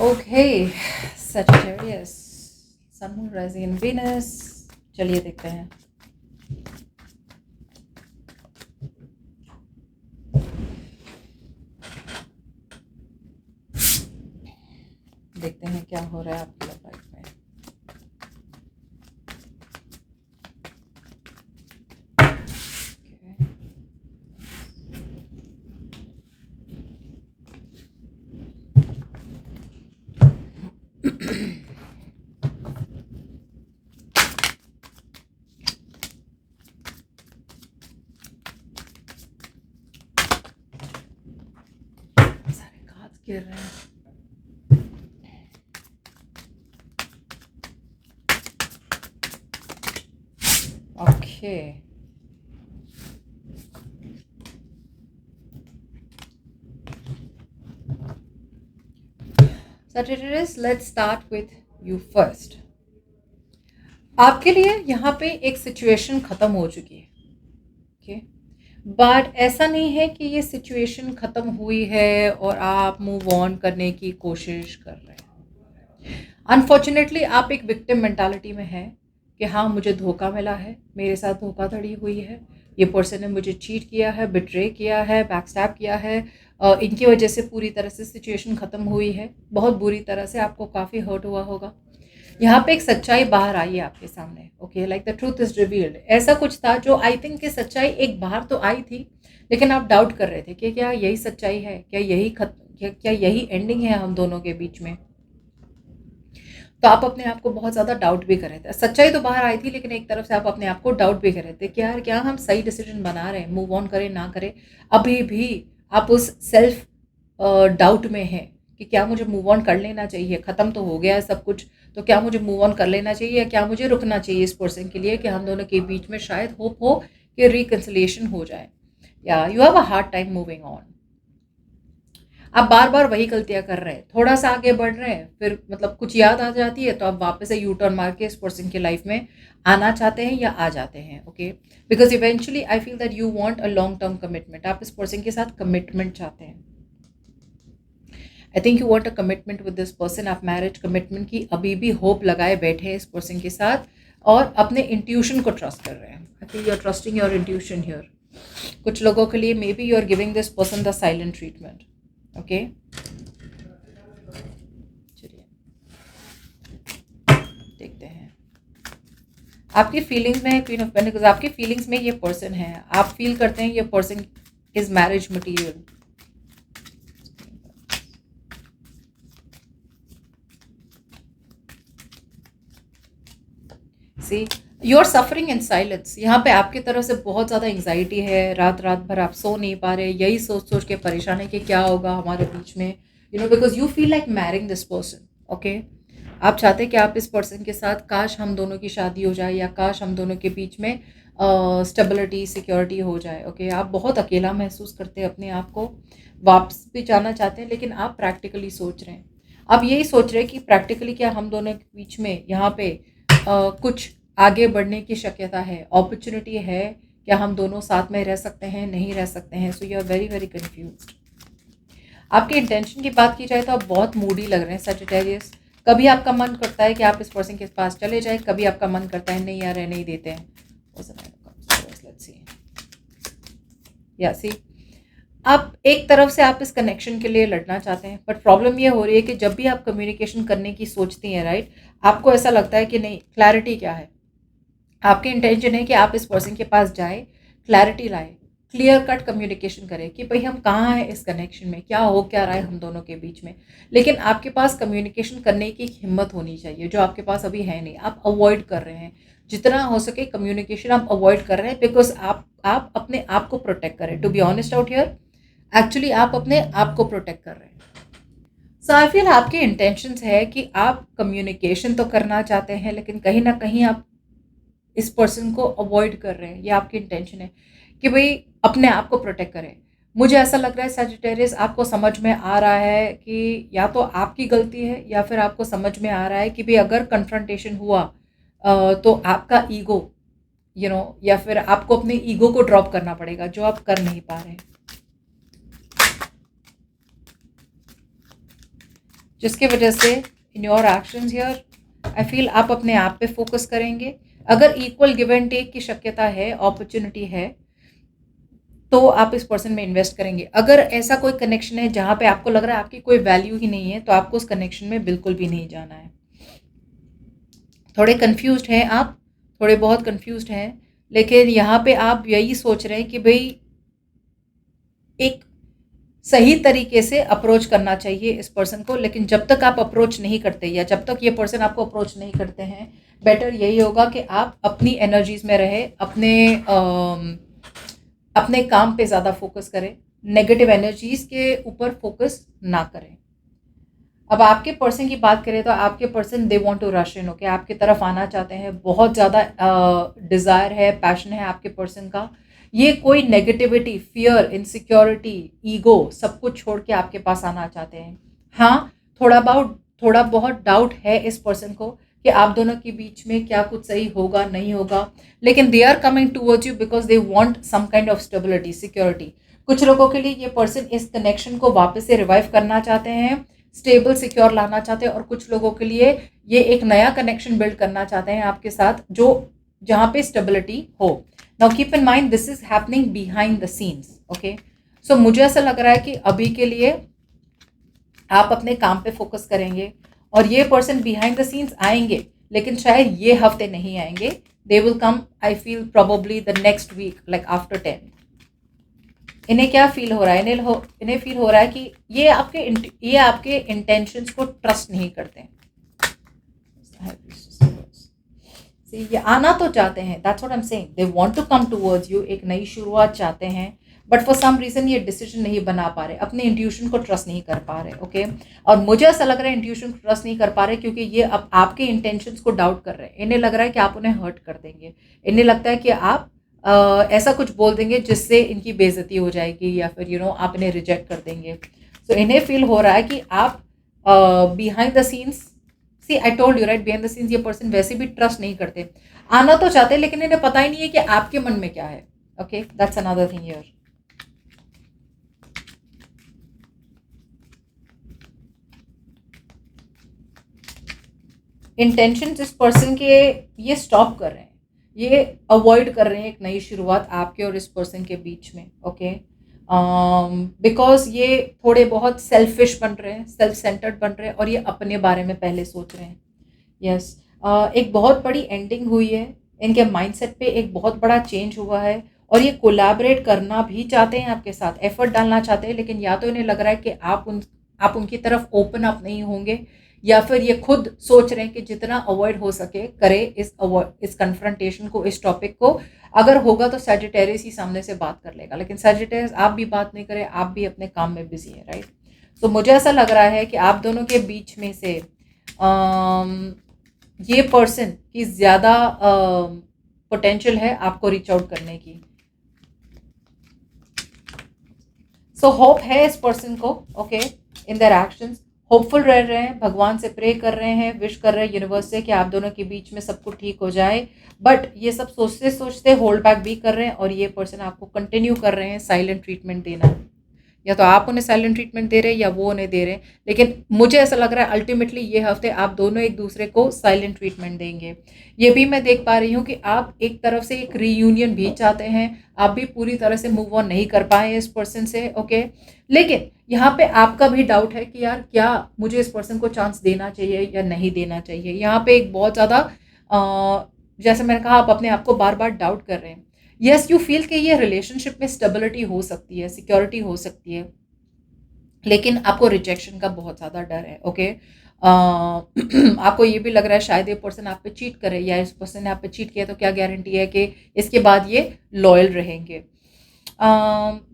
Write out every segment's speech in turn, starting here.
Okay, Sagittarius, sun moon rising in Venus. चलिए देखते हैं। देखते हैं क्या हो रहा है आपकी लव लाइफ में। Okay. सारे कार्ड्स गिर रहे हैं। Okay, Sagittarius, let's start with you first. आपके लिए यहाँ पे एक सिचुएशन ख़त्म हो चुकी है, ओके, बट ऐसा नहीं है कि ये सिचुएशन ख़त्म हुई है और आप मूव ऑन करने की कोशिश कर रहे हैं। अनफॉर्चुनेटली आप एक विक्टिम मेंटालिटी में हैं कि हाँ, मुझे धोखा मिला है, मेरे साथ धोखाधड़ी हुई है, ये पर्सन ने मुझे चीट किया है, बिट्रे किया है, बैकस्टैब किया है, इनकी वजह से पूरी तरह से सिचुएशन ख़त्म हुई है, बहुत बुरी तरह से आपको काफ़ी हर्ट हुआ होगा। यहाँ पे एक सच्चाई बाहर आई है आपके सामने, okay, like the truth is revealed. ऐसा कुछ था जो आई थिंक कि सच्चाई एक बाहर तो आई थी, लेकिन आप डाउट कर रहे थे कि क्या यही सच्चाई है, क्या यही एंडिंग है हम दोनों के बीच में। तो आप अपने आप को बहुत ज़्यादा डाउट भी कर रहे थे। सच्चाई तो बाहर आई थी, लेकिन एक तरफ से आप अपने आप को डाउट भी कर रहे थे कि यार क्या हम सही डिसीजन बना रहे हैं, मूव ऑन करें ना करें। अभी भी आप उस सेल्फ डाउट में हैं कि क्या मुझे मूव ऑन कर लेना चाहिए, ख़त्म तो हो गया है सब कुछ, तो क्या मुझे मूव ऑन कर लेना चाहिए या क्या मुझे रुकना चाहिए इस पर्सन के लिए कि हम दोनों के बीच में शायद होप हो कि रिकन्सिलिएशन हो जाए, या you have a hard time moving on. आप बार बार वही गलतियां कर रहे हैं, थोड़ा सा आगे बढ़ रहे हैं, फिर मतलब कुछ याद आ जाती है तो आप वापस से यू टर्न मार के इस पर्सन की लाइफ में आना चाहते हैं या आ जाते हैं, okay, because eventually I feel that you want a long term commitment. आप इस पर्सन के साथ कमिटमेंट चाहते हैं। I think you want a commitment with this person. आप मैरिज कमिटमेंट की अभी भी होप लगाए बैठे हैं इस पर्सन के साथ और अपने इंट्यूशन को ट्रस्ट कर रहे हैं। I think you are trusting your intuition here. कुछ लोगों के लिए maybe you are giving this person the silent treatment, okay. चलिए देखते हैं आपकी फीलिंग्स में। क्वीन ऑफ पेंटिकल्स, आपकी फीलिंग्स में ये पर्सन है, आप फील करते हैं ये person is marriage material. See, you are suffering in silence. यहाँ पे आपकी तरफ से बहुत ज़्यादा एंग्जाइटी है, रात रात भर आप सो नहीं पा रहे, यही सोच सोच के परेशान है कि क्या होगा हमारे बीच में, you know, because you feel like marrying this person, okay. आप चाहते हैं कि आप इस पर्सन के साथ काश हम दोनों की शादी हो जाए या काश हम दोनों के बीच में स्टेबिलिटी सिक्योरिटी हो जाए, ओके। आप बहुत अकेला महसूस करते हैं अपने आप को, वापस भी जाना चाहते हैं, लेकिन आप प्रैक्टिकली सोच रहे हैं। आप यही सोच रहे हैं कि प्रैक्टिकली क्या हम दोनों के बीच में यहाँ पे कुछ आगे बढ़ने की शक्यता है, अपॉर्चुनिटी है, क्या हम दोनों साथ में रह सकते हैं, नहीं रह सकते हैं। So you are very very confused. आपके इंटेंशन की बात की जाए तो आप बहुत मूडी लग रहे हैं सजिटेरियस। कभी आपका मन करता है कि आप इस पर्सन के पास चले जाएं, कभी आपका मन करता है नहीं यार, रहने ही देते हैं। या सी, आप एक तरफ से आप इस कनेक्शन के लिए लड़ना चाहते हैं, बट प्रॉब्लम ये हो रही है कि जब भी आप कम्युनिकेशन करने की सोचती हैं, राइट, आपको ऐसा लगता है कि नहीं, क्लैरिटी क्या है। आपकी इंटेंशन है कि आप इस पर्सन के पास जाए, क्लैरिटी लाए, क्लियर कट कम्युनिकेशन करें कि भाई हम कहाँ हैं इस कनेक्शन में, क्या हो क्या रहा है हम दोनों के बीच में। लेकिन आपके पास कम्युनिकेशन करने की हिम्मत होनी चाहिए, जो आपके पास अभी है नहीं। आप अवॉइड कर रहे हैं, जितना हो सके कम्युनिकेशन आप अवॉइड कर रहे हैं, बिकॉज आप अपने आप को प्रोटेक्ट करें। To be honest out here, actually आप अपने आप को प्रोटेक्ट कर रहे हैं। सो आई फील आपके इंटेंशंस है कि आप कम्युनिकेशन तो करना चाहते हैं, लेकिन कहीं ना कहीं आप इस पर्सन को अवॉइड कर रहे हैं। ये आपकी इंटेंशन है कि भाई अपने आप को प्रोटेक्ट करें। मुझे ऐसा लग रहा है सजिटेरियस, आपको समझ में आ रहा है कि या तो आपकी गलती है या फिर आपको समझ में आ रहा है कि भाई अगर कन्फ्रंटेशन हुआ तो आपका ईगो, यू नो, या फिर आपको अपने ईगो को ड्रॉप करना पड़ेगा, जो आप कर नहीं पा रहे हैं। जिसकी वजह से in your actions here I feel आप अपने आप पे फोकस करेंगे। अगर इक्वल गिव एंड टेक की शक्यता है, अपॉर्चुनिटी है, तो आप इस पर्सन में इन्वेस्ट करेंगे। अगर ऐसा कोई कनेक्शन है जहाँ पे आपको लग रहा है आपकी कोई वैल्यू ही नहीं है, तो आपको उस कनेक्शन में बिल्कुल भी नहीं जाना है। थोड़े कंफ्यूज्ड हैं आप, थोड़े बहुत कंफ्यूज्ड हैं, लेकिन यहाँ पे आप यही सोच रहे हैं कि भाई एक सही तरीके से अप्रोच करना चाहिए इस पर्सन को। लेकिन जब तक आप अप्रोच नहीं करते या जब तक ये पर्सन आपको अप्रोच नहीं करते हैं, बेटर यही होगा कि आप अपनी एनर्जीज में रहे, अपने काम पे ज़्यादा फोकस करें, नेगेटिव एनर्जीज के ऊपर फोकस ना करें। अब आपके पर्सन की बात करें तो आपके person they want to rush in, okay, आपकी तरफ आना चाहते हैं, बहुत ज़्यादा डिज़ायर है, पैशन है आपके पर्सन का। ये कोई नेगेटिविटी, फियर, इनसिक्योरिटी, ईगो सब कुछ छोड़ के आपके पास आना चाहते हैं। हाँ, थोड़ा बहुत डाउट है इस पर्सन को कि आप दोनों के बीच में क्या कुछ सही होगा नहीं होगा, लेकिन they are coming towards you because they want some kind of stability, security. कुछ लोगों के लिए ये पर्सन इस कनेक्शन को वापस से रिवाइव करना चाहते हैं, स्टेबल सिक्योर लाना चाहते हैं, और कुछ लोगों के लिए ये एक नया कनेक्शन बिल्ड करना चाहते हैं आपके साथ, जो जहाँ पे स्टेबिलिटी हो। Now keep in mind this is happening behind the scenes, okay. So मुझे ऐसा लग रहा है कि अभी के लिए आप अपने काम पे फोकस करेंगे, और ये पर्सन बिहाइंड द सीन्स आएंगे, लेकिन शायद ये हफ्ते नहीं आएंगे। They will come, I feel probably the next week, like after 10। इन्हें क्या फील हो रहा है, इन्हें फील हो रहा है कि ये आपके इंटेंशंस को ट्रस्ट नहीं करते हैं। ये आना तो चाहते हैं, that's what I am saying, they want to come towards you, एक नई शुरुआत चाहते हैं, बट फॉर सम रीजन ये डिसीजन नहीं बना पा रहे, अपने इंट्यूशन को ट्रस्ट नहीं कर पा रहे, ओके। और मुझे ऐसा लग रहा है इंट्यूशन को ट्रस्ट नहीं कर पा रहे क्योंकि ये अब आपके इंटेंशंस को डाउट कर रहे हैं। इन्हें लग रहा है कि आप उन्हें हर्ट कर देंगे, इन्हें लगता है कि आप ऐसा कुछ बोल देंगे जिससे इनकी बेइज्जती हो जाएगी, या फिर आप इन्हें रिजेक्ट कर देंगे। सो इन्हें फील हो रहा है कि आप behind the scenes, see I told you right, behind the scenes ये पर्सन वैसे भी ट्रस्ट नहीं करते। आना तो चाहते हैं, लेकिन इन्हें पता ही नहीं है कि आपके मन में क्या है, okay. That's another thing here. Intention इस पर्सन के ये स्टॉप कर रहे हैं, ये अवॉइड कर रहे हैं एक नई शुरुआत आपके और इस पर्सन के बीच में, ओके। बिकॉज ये थोड़े बहुत सेल्फिश बन रहे हैं, सेल्फ सेंटर्ड बन रहे हैं, और ये अपने बारे में पहले सोच रहे हैं। यस, एक बहुत बड़ी एंडिंग हुई है इनके माइंडसेट पे, एक बहुत बड़ा चेंज हुआ है, और ये कोलैबोरेट करना भी चाहते हैं आपके साथ, एफर्ट डालना चाहते हैं, लेकिन या तो इन्हें लग रहा है कि आप उनकी तरफ ओपन अप नहीं होंगे, या फिर ये खुद सोच रहे हैं कि जितना अवॉइड हो सके करे इस कन्फ्रंटेशन को, इस टॉपिक को। अगर होगा तो सैजिटेरियस ही सामने से बात कर लेगा, लेकिन सैजिटेरियस आप भी बात नहीं करें, आप भी अपने काम में बिजी है, राइट। सो मुझे ऐसा लग रहा है कि आप दोनों के बीच में से ये पर्सन की ज़्यादा पोटेंशियल है आपको रीच आउट करने की। सो होप है इस पर्सन को, okay, in their actions. Hopeful रह रहे हैं, भगवान से प्रे कर रहे हैं, विश कर रहे हैं यूनिवर्स से कि आप दोनों के बीच में सब कुछ ठीक हो जाए, बट ये सब सोचते सोचते होल्ड बैक भी कर रहे हैं, और ये पर्सन आपको कंटिन्यू कर रहे हैं साइलेंट ट्रीटमेंट देना। या तो आप उन्हें साइलेंट ट्रीटमेंट दे रहे हैं या वो उन्हें दे रहे हैं, लेकिन मुझे ऐसा लग रहा है अल्टीमेटली ये हफ्ते आप दोनों एक दूसरे को साइलेंट ट्रीटमेंट देंगे। ये भी मैं देख पा रही हूँ कि आप एक तरफ से एक रीयूनियन भी चाहते हैं, आप भी पूरी तरह से मूव ऑन नहीं कर पाए इस पर्सन से, ओके। लेकिन यहाँ पे आपका भी डाउट है कि यार क्या मुझे इस पर्सन को चांस देना चाहिए या नहीं देना चाहिए। यहाँ पे एक बहुत ज़्यादा जैसे मैंने कहा, आप अपने आप को बार बार डाउट कर रहे हैं। यस, यू फील कि ये रिलेशनशिप में स्टेबिलिटी हो सकती है, सिक्योरिटी हो सकती है, लेकिन आपको रिजेक्शन का बहुत ज़्यादा डर है, ओके। आपको ये भी लग रहा है शायद ये पर्सन आप पे चीट करे, या इस पर्सन ने आप पे चीट किया तो क्या गारंटी है कि इसके बाद ये लॉयल रहेंगे।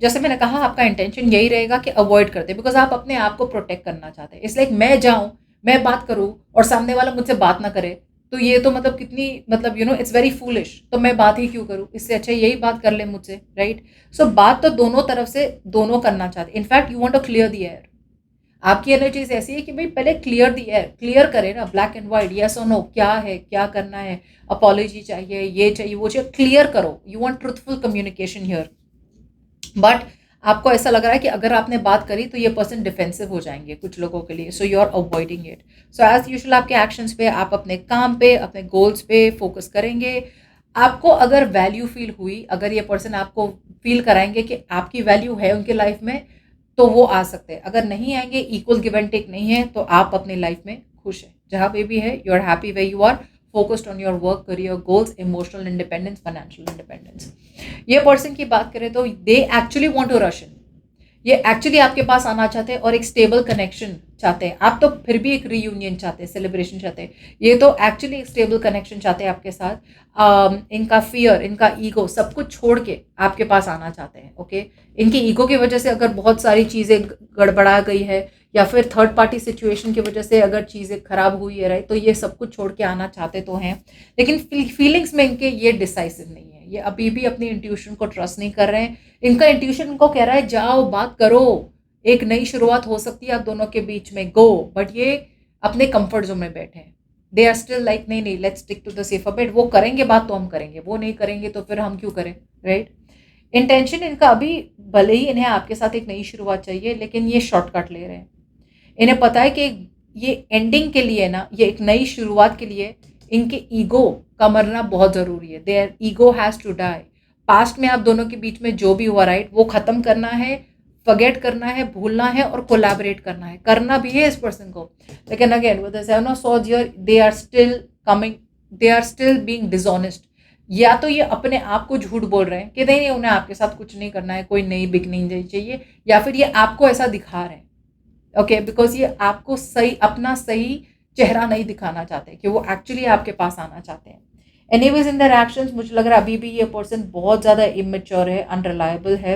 जैसे मैंने कहा, आपका इंटेंशन यही रहेगा कि अवॉइड करते, बिकॉज आप अपने आप को प्रोटेक्ट करना चाहते हैं। इसलिए मैं जाऊँ, मैं बात करूँ, और सामने वाला मुझसे बात ना करे, तो ये तो मतलब कितनी, मतलब इट्स वेरी फूलिश, तो मैं बात ही क्यों करूँ, इससे अच्छा यही बात कर ले मुझसे, राइट। सो बात तो दोनों तरफ से दोनों करना चाहते हैं। In fact you want to clear the air. आपकी एनर्जीज ऐसी है कि भाई पहले क्लियर द एयर, क्लियर करें ना, ब्लैक एंड वाइट, यस और नो, क्या है, क्या करना है, अपॉलॉजी चाहिए, ये चाहिए, वो चाहिए, क्लियर करो। You want truthful communication here, but आपको ऐसा लग रहा है कि अगर आपने बात करी तो ये पर्सन डिफेंसिव हो जाएंगे कुछ लोगों के लिए, so you are avoiding it. So as usual आपके एक्शंस पे, आप अपने काम पे, अपने गोल्स पे फोकस करेंगे। आपको अगर वैल्यू फील हुई, अगर ये पर्सन आपको फील कराएंगे कि आपकी वैल्यू है उनके लाइफ में, तो वो आ सकते हैं। अगर नहीं आएंगे, इक्वल गिव एंड टेक नहीं है, तो आप अपनी लाइफ में खुश हैं जहाँ पे भी है। You are happy way you are, focused on your work, career goals, emotional independence, financial independence. ये पर्सन की बात करें तो they actually want to rush in, ये एक्चुअली आपके पास आना चाहते हैं और एक स्टेबल कनेक्शन चाहते हैं। आप तो फिर भी एक रीयूनियन चाहते हैं, सेलिब्रेशन चाहते हैं, ये तो एक्चुअली एक स्टेबल कनेक्शन चाहते हैं आपके साथ। इनका फियर, इनका ईगो सब कुछ छोड़ के आपके पास आना चाहते हैं। ओके, इनकी ईगो की वजह से अगर बहुत सारी चीज़ें गड़बड़ा गई है या फिर थर्ड पार्टी सिचुएशन की वजह से अगर चीज़ें खराब हुई है, राइट, तो ये सब कुछ छोड़ के आना चाहते तो हैं, लेकिन फीलिंग्स में इनके ये डिसाइसिव नहीं है। ये अभी भी अपनी इंट्यूशन को ट्रस्ट नहीं कर रहे हैं। इनका इंट्यूशन इनको कह रहा है जाओ बात करो, एक नई शुरुआत हो सकती है आप दोनों के बीच में, गो, बट ये अपने कंफर्ट जोन में बैठे हैं। दे आर स्टिल लाइक नहीं नहीं, let's stick to the safer bet. वो करेंगे बात तो हम करेंगे, वो नहीं करेंगे तो फिर हम क्यों करें, राइट। इंटेंशन इनका अभी, भले ही इन्हें आपके साथ एक नई शुरुआत चाहिए, लेकिन ये शॉर्टकट ले रहे हैं। इन्हें पता है कि ये एंडिंग के लिए ना, ये एक नई शुरुआत के लिए इनके ईगो का मरना बहुत ज़रूरी है। Their ego has to die. Past में आप दोनों के बीच में जो भी हुआ, राइट, वो ख़त्म करना है, फॉरगेट करना है, भूलना है और कोलैबोरेट करना है। करना भी है इस पर्सन को, लेकिन again with the seven of swords here, they are still coming, they are still being dishonest. या तो ये अपने आप को झूठ बोल रहे हैं कि नहीं नहीं, उन्हें आपके साथ कुछ नहीं करना है, कोई नई बिगनिंग चाहिए, या फिर ये आपको ऐसा दिखा रहे हैं। ओके, बिकॉज ये आपको सही, अपना सही चेहरा नहीं दिखाना चाहते कि वो एक्चुअली आपके पास आना चाहते हैं। एनीवेज इन देयर एक्शंस मुझे लग रहा है अभी भी ये पर्सन बहुत ज़्यादा इमेच्योर है, अनरिलायबल है,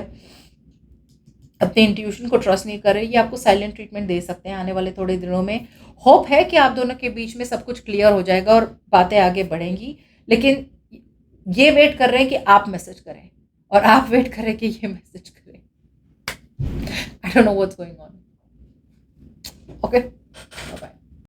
अपने इंट्यूशन को ट्रस्ट नहीं कर रहे। ये आपको साइलेंट ट्रीटमेंट दे सकते हैं आने वाले थोड़े दिनों में। होप है कि आप दोनों के बीच में सब कुछ क्लियर हो जाएगा और बातें आगे बढ़ेंगी, लेकिन ये वेट कर रहे हैं कि आप मैसेज करें और आप वेट कर रहे हैं कि ये मैसेज करें। I don't know what's going on. Okay.